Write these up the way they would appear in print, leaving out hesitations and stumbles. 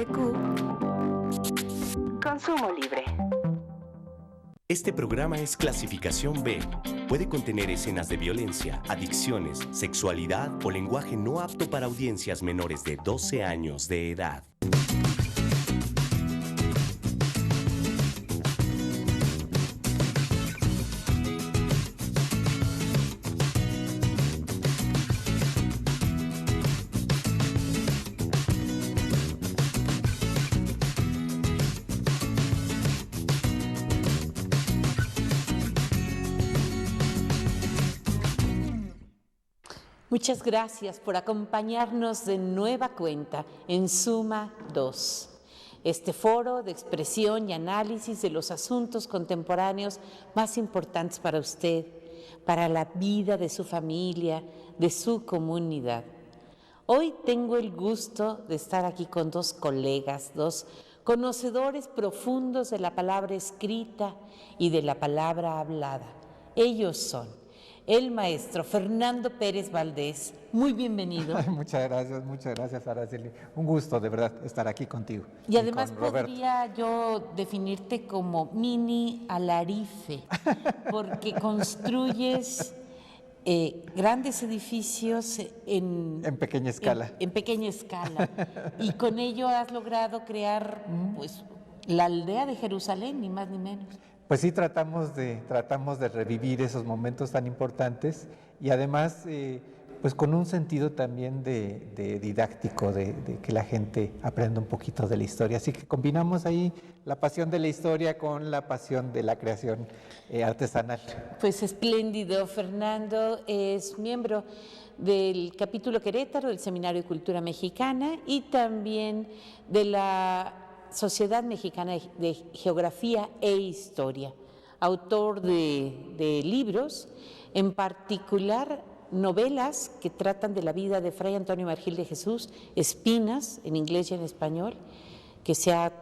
XEDQ. Consumo libre. Este programa es clasificación B. Puede contener escenas de violencia, adicciones, sexualidad o lenguaje no apto para audiencias menores de 12 años de edad. Muchas gracias por acompañarnos de nueva cuenta en Suma 2, este foro de expresión y análisis de los asuntos contemporáneos más importantes para usted, para la vida de su familia, de su comunidad. Hoy tengo el gusto de estar aquí con dos colegas, dos conocedores profundos de la palabra escrita y de la palabra hablada. Ellos son el maestro Fernando Pérez Valdés. Muy bienvenido. Muchas gracias, Araceli. Un gusto, de verdad, estar aquí contigo. Y además podría yo definirte como mini alarife, porque construyes grandes edificios en pequeña escala. En pequeña escala. Y con ello has logrado crear pues, la aldea de Jerusalén, ni más ni menos. Pues sí, tratamos de revivir esos momentos tan importantes y además pues con un sentido también de didáctico, de que la gente aprenda un poquito de la historia. Así que combinamos ahí la pasión de la historia con la pasión de la creación artesanal. Pues espléndido. Fernando es miembro del capítulo Querétaro del Seminario de Cultura Mexicana y también de la Sociedad Mexicana de Geografía e Historia, autor de libros, en particular novelas que tratan de la vida de Fray Antonio Margil de Jesús, Espinas, en inglés y en español, que se ha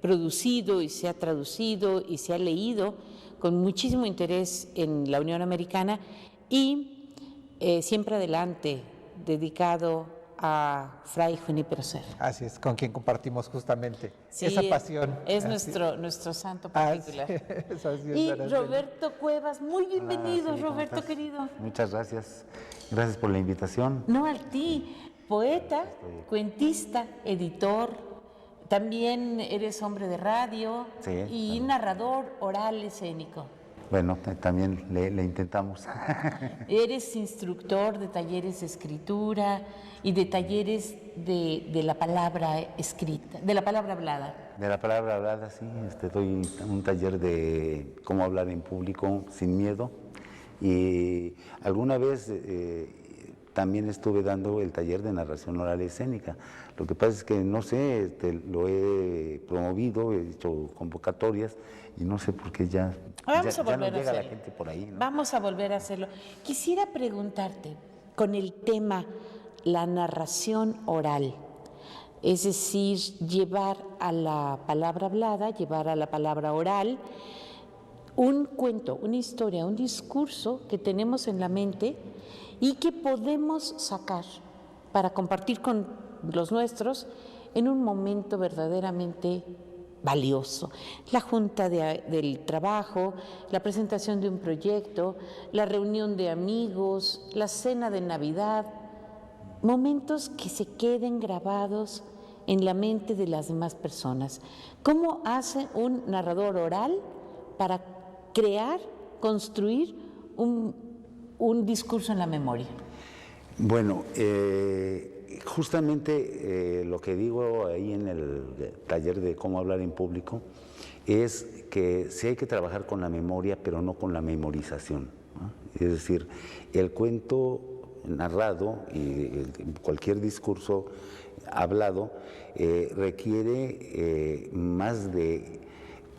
producido y se ha traducido y se ha leído con muchísimo interés en la Unión Americana y Siempre Adelante, dedicado a Fray Junípero Serra. Así es, con quien compartimos justamente esa pasión. Es nuestro santo particular. Así es, y Roberto Cuevas, muy bienvenido, sí, Roberto querido. Muchas gracias. Gracias por la invitación. No, a ti, poeta, cuentista, editor, también eres hombre de radio y narrador oral escénico. Bueno, también le intentamos. Eres instructor de talleres de escritura y de talleres de la palabra escrita, de la palabra hablada. De la palabra hablada, sí. Doy un taller de cómo hablar en público sin miedo. Y alguna vez también estuve dando el taller de narración oral escénica. Lo que pasa es que no sé, lo he promovido, he hecho convocatorias y no sé por qué ya no llega la gente por ahí, ¿no? Vamos a volver a hacerlo. Quisiera preguntarte con el tema la narración oral, es decir, llevar a la palabra hablada, llevar a la palabra oral un cuento, una historia, un discurso que tenemos en la mente y que podemos sacar para compartir con los nuestros en un momento verdaderamente valioso. La junta del trabajo, la presentación de un proyecto, la reunión de amigos, la cena de Navidad, momentos que se queden grabados en la mente de las demás personas. ¿Cómo hace un narrador oral para crear, construir un discurso en la memoria? Bueno, justamente lo que digo ahí en el taller de cómo hablar en público es que sí hay que trabajar con la memoria, pero no con la memorización, ¿no? Es decir, el cuento narrado y cualquier discurso hablado requiere más de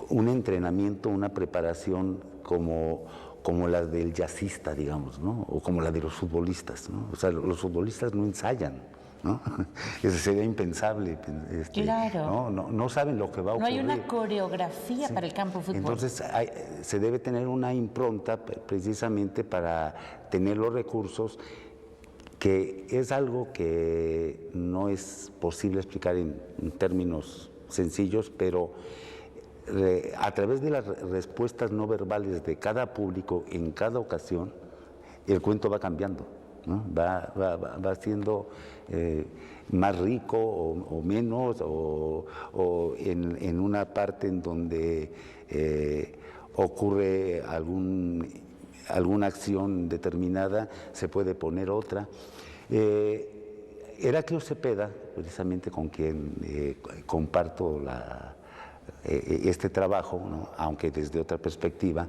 un entrenamiento, una preparación como la del jazzista, digamos, ¿no? O como la de los futbolistas, ¿no? O sea, los futbolistas no ensayan, ¿no? Eso sería impensable. Claro. No saben lo que va a ocurrir. No hay una coreografía para el campo de fútbol. Entonces, se debe tener una impronta precisamente para tener los recursos que es algo que no es posible explicar en términos sencillos, pero a través de las respuestas no verbales de cada público en cada ocasión, el cuento va cambiando, ¿no? Va siendo más rico o menos, o en una parte en donde ocurre alguna acción determinada, se puede poner otra. Heraclio Cepeda, precisamente con quien comparto este trabajo, ¿no? Aunque desde otra perspectiva,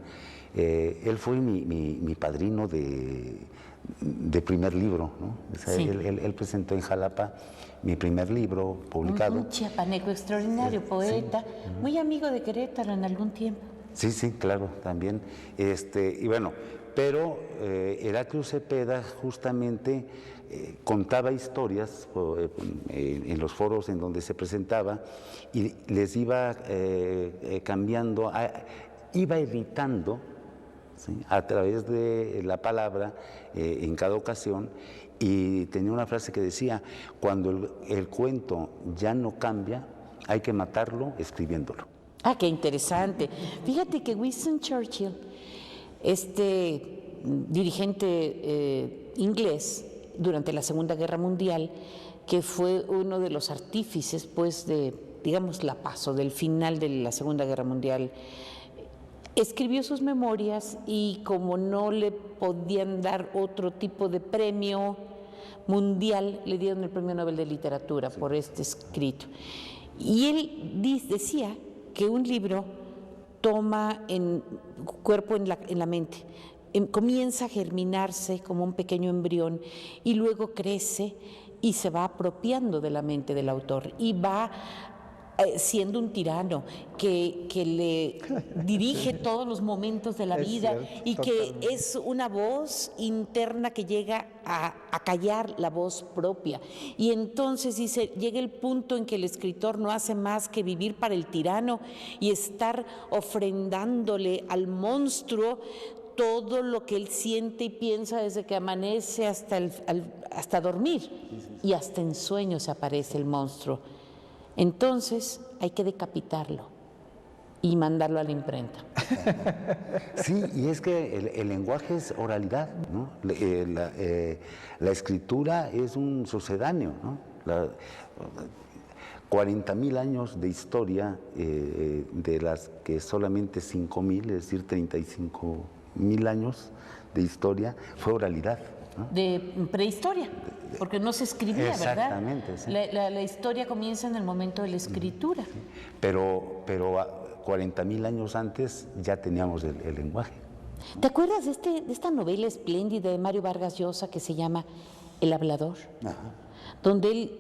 él fue mi padrino de primer libro, ¿no? O sea, Sí. él presentó en Jalapa mi primer libro publicado. Un chiapaneco extraordinario, poeta, muy amigo de Querétaro en algún tiempo. Sí, sí, claro, también. Y bueno, pero Heraclio Cepeda justamente contaba historias en los foros en donde se presentaba y les iba cambiando, iba editando, ¿sí?, a través de la palabra en cada ocasión, y tenía una frase que decía: cuando el cuento ya no cambia, hay que matarlo escribiéndolo. Ah, qué interesante. Fíjate que Winston Churchill, dirigente inglés durante la Segunda Guerra Mundial, que fue uno de los artífices, pues, de, digamos, la paz o del final de la Segunda Guerra Mundial, escribió sus memorias, y como no le podían dar otro tipo de premio mundial, le dieron el Premio Nobel de Literatura por este escrito. Y él decía que un libro toma cuerpo en la mente, comienza a germinarse como un pequeño embrión y luego crece y se va apropiando de la mente del autor y va siendo un tirano que le dirige todos los momentos de la vida, cierto, y que totalmente. es una voz interna que llega a callar la voz propia. Y entonces dice, llega el punto en que el escritor no hace más que vivir para el tirano y estar ofrendándole al monstruo todo lo que él siente y piensa desde que amanece hasta dormir, y hasta en sueños aparece el monstruo. Entonces hay que decapitarlo y mandarlo a la imprenta. Sí, y es que el lenguaje es oralidad, ¿no? La escritura es un sucedáneo, ¿no? 40,000 años de historia, de las que solamente 5,000, es decir, 35,000 años de historia, fue oralidad, ¿no? De prehistoria, porque no se escribía, Exactamente, ¿verdad? sí. La historia comienza en el momento de la escritura. Pero 40,000 años antes ya teníamos el lenguaje. ¿Te acuerdas de esta novela espléndida de Mario Vargas Llosa que se llama El Hablador? Ajá. Donde él,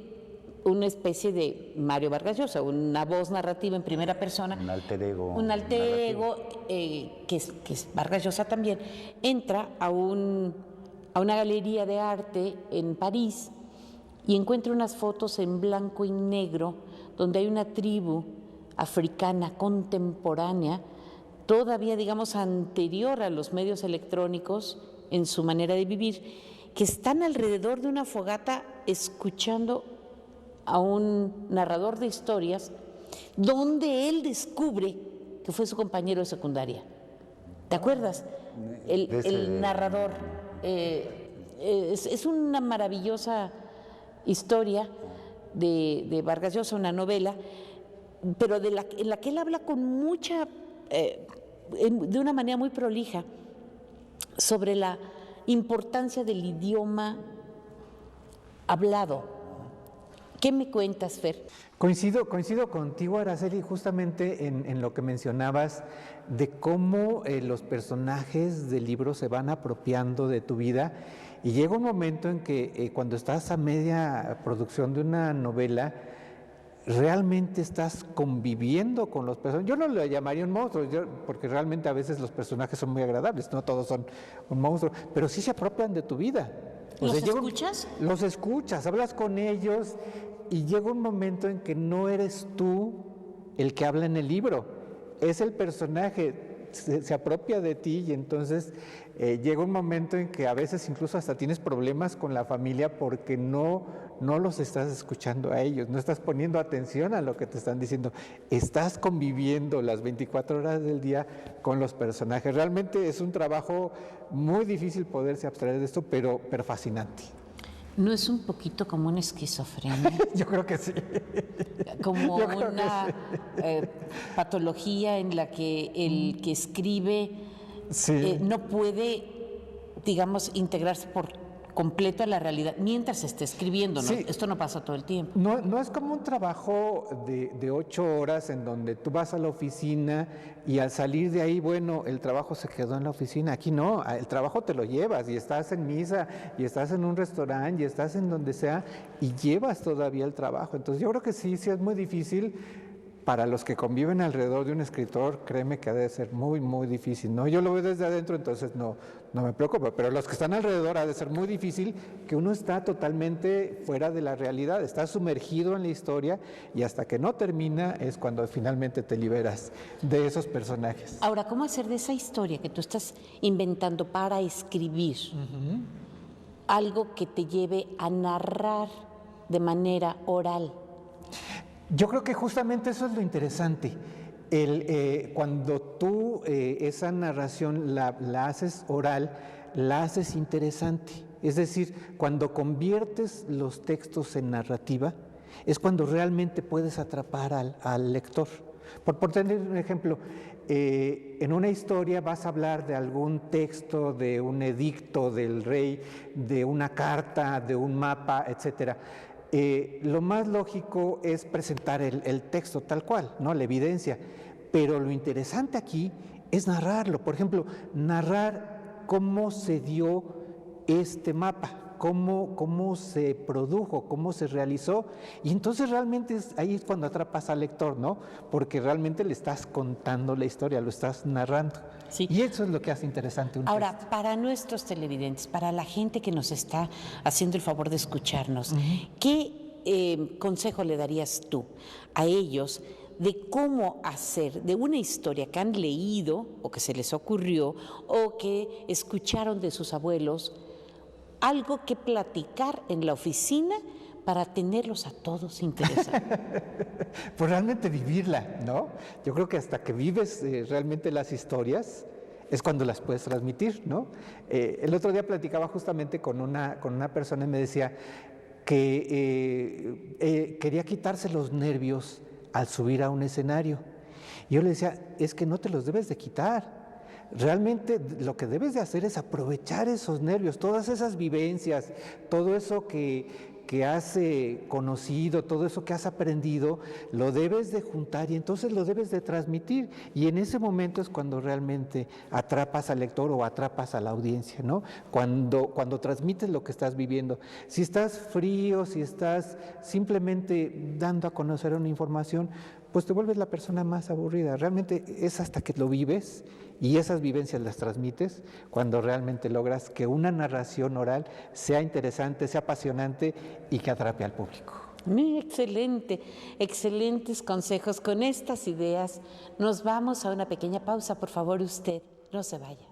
una especie de Mario Vargas Llosa, una voz narrativa en primera persona, Un alter ego. un alter narrativo. ego, que es Vargas Llosa también, entra a una galería de arte en París y encuentra unas fotos en blanco y negro donde hay una tribu africana contemporánea, todavía, digamos, anterior a los medios electrónicos en su manera de vivir, que están alrededor de una fogata escuchando a un narrador de historias, donde él descubre que fue su compañero de secundaria. ¿Te acuerdas? El narrador. Es una maravillosa historia de Vargas Llosa, una novela, pero en la que él habla con mucha, de una manera muy prolija, sobre la importancia del idioma hablado. ¿Qué me cuentas, Fer? Coincido contigo, Araceli, justamente en lo que mencionabas de cómo los personajes del libro se van apropiando de tu vida, y llega un momento en que cuando estás a media producción de una novela, realmente estás conviviendo con los personajes. Yo no le llamaría un monstruo, porque realmente a veces los personajes son muy agradables, no todos son un monstruo, pero sí se apropian de tu vida. ¿Los escuchas? Los escuchas, hablas con ellos, y llega un momento en que no eres tú el que habla en el libro, es el personaje. se apropia de ti y entonces llega un momento en que a veces incluso hasta tienes problemas con la familia porque no los estás escuchando a ellos, no estás poniendo atención a lo que te están diciendo, estás conviviendo las 24 horas del día con los personajes. Realmente es un trabajo muy difícil poderse abstraer de esto, pero fascinante. ¿No es un poquito como una esquizofrenia? Yo creo que sí. Como una patología en la que el que escribe no puede, digamos, integrarse por completo a la realidad mientras esté escribiendo, ¿no? Sí. Esto no pasa todo el tiempo. No es como un trabajo de 8 horas en donde tú vas a la oficina y al salir de ahí, bueno, el trabajo se quedó en la oficina. Aquí no, el trabajo te lo llevas y estás en misa y estás en un restaurante y estás en donde sea y llevas todavía el trabajo. Entonces yo creo que sí es muy difícil. Para los que conviven alrededor de un escritor, créeme que ha de ser muy, muy difícil, ¿no? Yo lo veo desde adentro, entonces no me preocupa, pero los que están alrededor ha de ser muy difícil, que uno está totalmente fuera de la realidad, está sumergido en la historia y hasta que no termina es cuando finalmente te liberas de esos personajes. Ahora, ¿cómo hacer de esa historia que tú estás inventando para escribir algo que te lleve a narrar de manera oral? Yo creo que justamente eso es lo interesante. Cuando tú esa narración la haces oral, la haces interesante. Es decir, cuando conviertes los textos en narrativa, es cuando realmente puedes atrapar al lector. Por tener un ejemplo, en una historia vas a hablar de algún texto, de un edicto del rey, de una carta, de un mapa, etcétera. Lo más lógico es presentar el texto tal cual, ¿no? La evidencia, pero lo interesante aquí es narrarlo. Por ejemplo, narrar cómo se dio este mapa, cómo se produjo, cómo se realizó, y entonces realmente ahí es cuando atrapas al lector, ¿no? Porque realmente le estás contando la historia, lo estás narrando. Sí. Y eso es lo que hace interesante un Ahora, texto. para nuestros televidentes, para la gente que nos está haciendo el favor de escucharnos, ¿qué consejo le darías tú a ellos de cómo hacer de una historia que han leído o que se les ocurrió o que escucharon de sus abuelos algo que platicar en la oficina para tenerlos a todos interesados? Pues realmente vivirla, ¿no? Yo creo que hasta que vives realmente las historias es cuando las puedes transmitir, ¿no? El otro día platicaba justamente con una persona y me decía que quería quitarse los nervios al subir a un escenario. Y yo le decía, es que no te los debes de quitar. Realmente lo que debes de hacer es aprovechar esos nervios, todas esas vivencias, todo eso que has conocido, todo eso que has aprendido, lo debes de juntar y entonces lo debes de transmitir. Y en ese momento es cuando realmente atrapas al lector o atrapas a la audiencia, ¿no? Cuando transmites lo que estás viviendo. Si estás frío, si estás simplemente dando a conocer una información, pues te vuelves la persona más aburrida. Realmente es hasta que lo vives y esas vivencias las transmites cuando realmente logras que una narración oral sea interesante, sea apasionante y que atrape al público. Excelente, excelentes consejos. Con estas ideas nos vamos a una pequeña pausa. Por favor, usted no se vaya.